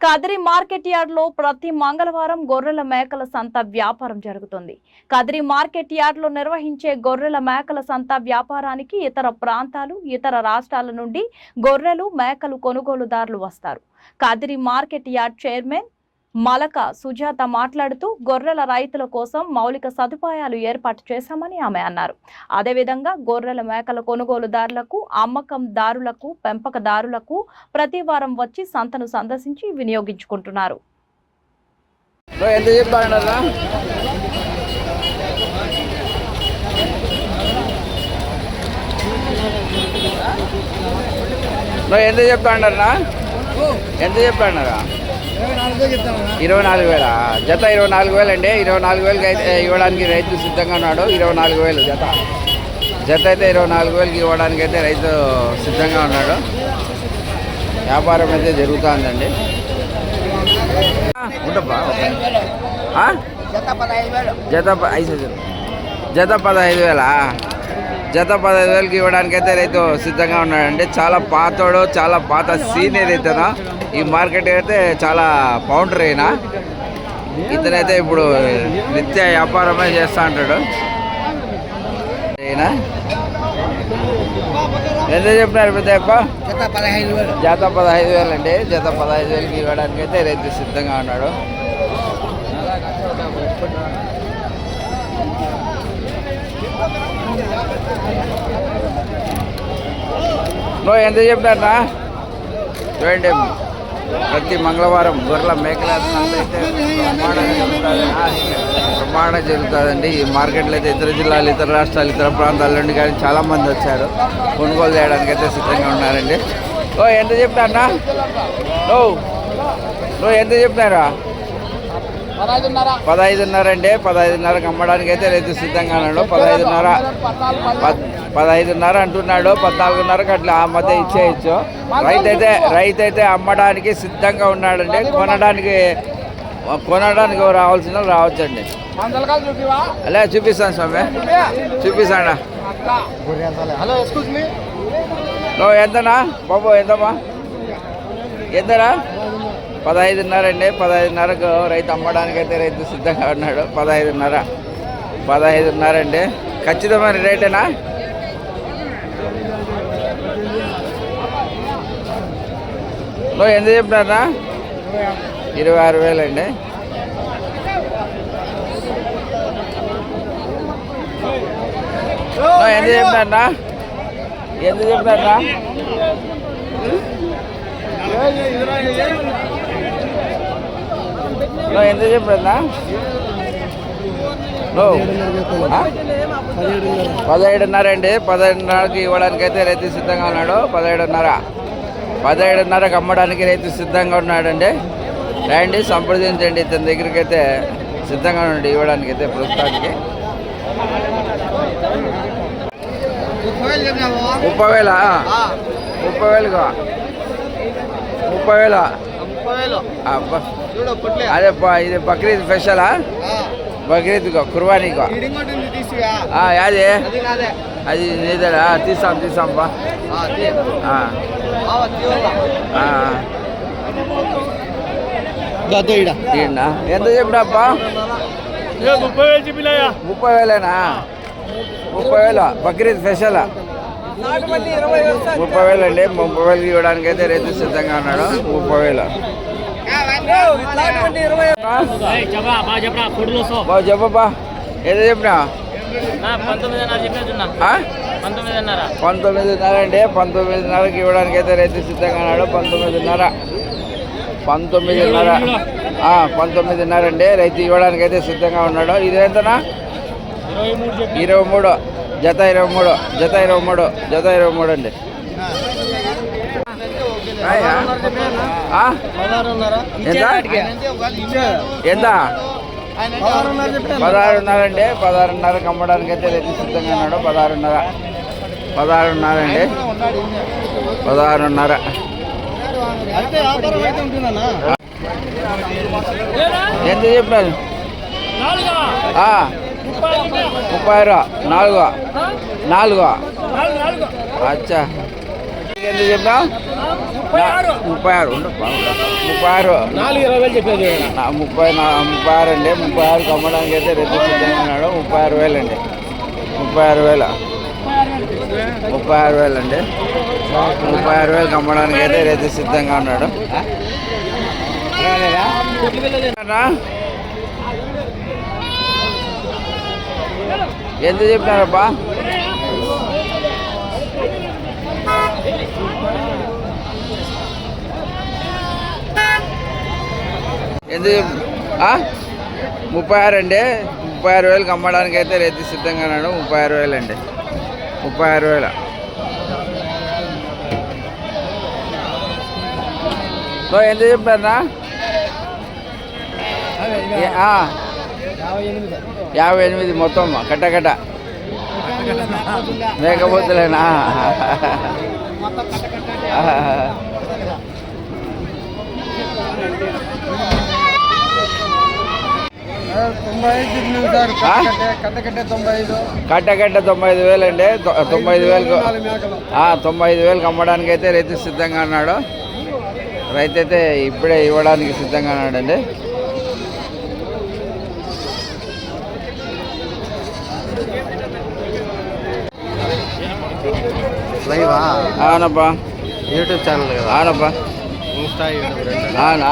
Kadiri market yard లో ప్రతి మంగళవారం గొర్రెల మేకల సంత వ్యాపారం జరుగుతుంది. కదిరి మార్కెట్ యార్డ్ లో నిర్వహించే గొర్రెల మేకల సంత వ్యాపారానికి ఇతర ప్రాంతాలు, ఇతర రాష్ట్రాల నుండి గొర్రెలు, మేకలు కొనుగోలుదారులు వస్తారు. Kadiri market yard chairman Malaka Sujatha మాట్లాడుతూ గొర్రెల రైతుల కోసం మౌలిక సదుపాయాలు ఏర్పాటు చేశామని ఆమె అన్నారు. అదేవిధంగా గొర్రెల మేకల కొనుగోలుదారులకు, అమ్మకందారులకు, పెంపకదారులకు ప్రతి వారం వచ్చి సంతను సందర్శించి వినియోగించుకుంటున్నారు. ఎంత చెప్పాడరా? 24,000 జత. 24,000 అండి. 24,000 అయితే ఇవ్వడానికి రైతు సిద్ధంగా ఉన్నాడు. 24,000 జత. జత అయితే 24,000కి ఇవ్వడానికి అయితే రైతు సిద్ధంగా ఉన్నాడు. వ్యాపారం అయితే జరుగుతుందండి. ఉంటబ్బా జత 15,000. జత 15,000. జత 15,000కి ఇవ్వడానికి అయితే రైతు సిద్ధంగా ఉన్నాడండి. చాలా పాతోడు, చాలా పాత సీనియర్ ఇతను. ఈ మార్కెట్ అయితే చాలా పౌండర్ అయినా ఇతనైతే ఇప్పుడు నిత్య వ్యాపారమే చేస్తూ ఉంటాడు. ఎంత చెప్పినారు పెద్దప్ప? జత 15,000 అండి. జత 15,000కి ఇవ్వడానికి అయితే రైతు సిద్ధంగా ఉన్నాడు. ఎంత చెప్పినారా? చూడండి, ప్రతి మంగళవారం గొర్రెల మేకల సంత అయితే ప్రమాణం జరుగుతుందండి. ఈ మార్కెట్లో అయితే ఇతర జిల్లాలు, ఇతర రాష్ట్రాలు, ఇతర ప్రాంతాల నుండి కానీ చాలామంది వచ్చారు. కొనుగోలు చేయడానికి అయితే సిద్ధంగా ఉన్నారండి. ఎంత చెప్తారా? ఎంత చెప్తారా? 15,500 అండి. 15,500కి అమ్మడానికి అయితే రైతు సిద్ధంగా ఉన్నాడు. 15,500 అంటున్నాడు. 14,500కి అట్లా ఆ మధ్య ఇచ్చేయచ్చు. రైతు అయితే అమ్మడానికి సిద్ధంగా ఉన్నాడండి. కొనడానికి రావాల్సిన రావచ్చండి. అలా చూపిస్తాను స్వామి, చూపిస్తాడా? ఎంతనా బాబు? ఎంతమ్మా? ఎంతనా? 15,500 అండి. 15,500కు రైతు అమ్మడానికి అయితే రైతు సిద్ధంగా ఉన్నాడు. 15,500 అండి. ఖచ్చితమైన రేటేనా? ఎంత చెప్పినారా? 26,000 అండి. ఎంత చెప్పినారా? ఎంత చెప్పినారా? ఎంత చెప్పినా? 17,500 అండి. 17,500కి ఇవ్వడానికి అయితే రైతు సిద్ధంగా ఉన్నాడు. 17,500కి అమ్మడానికి రైతు సిద్ధంగా ఉన్నాడండి. రండి, సంప్రదించండి. ఇతని దగ్గరికి అయితే సిద్ధంగా ఉండి ఇవ్వడానికి అయితే ప్రస్తుతానికి 30,000. 30,000 అబ్బా. అదే ఇది బక్రీద్ స్పెషలా? బక్రీద్ కుర్బానీకో యాదే అది నీదరా? తీసాం బా. ఎంత చెప్పినప్పా? 30,000. 30,000 బక్రీద్ స్పెషల్. 30,000 అండి. 30,000కి ఇవ్వడానికి అయితే రైతు సిద్ధంగా ఉన్నాడు. 30,000. చెప్పబ్బా. ఎంత చెప్పినా? 19,500 అండి. 19,500కి ఇవ్వడానికి అయితే రైతు సిద్ధంగా ఉన్నాడు. 19,500 అండి. రైతు ఇవ్వడానికి అయితే సిద్ధంగా ఉన్నాడు. ఇది ఎంతనా? 23. జత 23. జత 23. జత 23 అండి. ఎంత? 16,500 అండి. 16,500కి అమ్మడానికి అయితే రైతు సిద్ధంగా ఉన్నాడు. 16,500 అండి. 16,500. ఎంత చెప్పారు? 30,000. 4. అచ్చా. ఎంత చెప్పినా 36 ఉండప్పా 36 36 అండి 36 అమ్మడానికి అయితే రైతు సిద్ధంగా ఉన్నాడు 36,000 అండి 36,000 అండి 36,000 అమ్మడానికి అయితే రైతు సిద్ధంగా ఉన్నాడు. ఎంత చెప్పినారబ్బా? ఎంత 36 అండి 36,000 అమ్మడానికి అయితే రైతు సిద్ధంగా ఉన్నాడు 36,000 అండి 36,000. సో ఎంత చెప్పారన్నా? 58 మొత్తం కట్ట మేకపోతులేనా? కట్ట 95,000 అండి 95,000 అమ్మడానికి అయితే రైతు సిద్ధంగా ఉన్నాడు. రైతు అయితే ఇప్పుడే ఇవ్వడానికి సిద్ధంగా ఉన్నాడండి. అవునబ్బా యూట్యూబ్ ఛానల్ కదా. అవునబ్బా ఇన్స్టా యూట్యూబ్ అవునా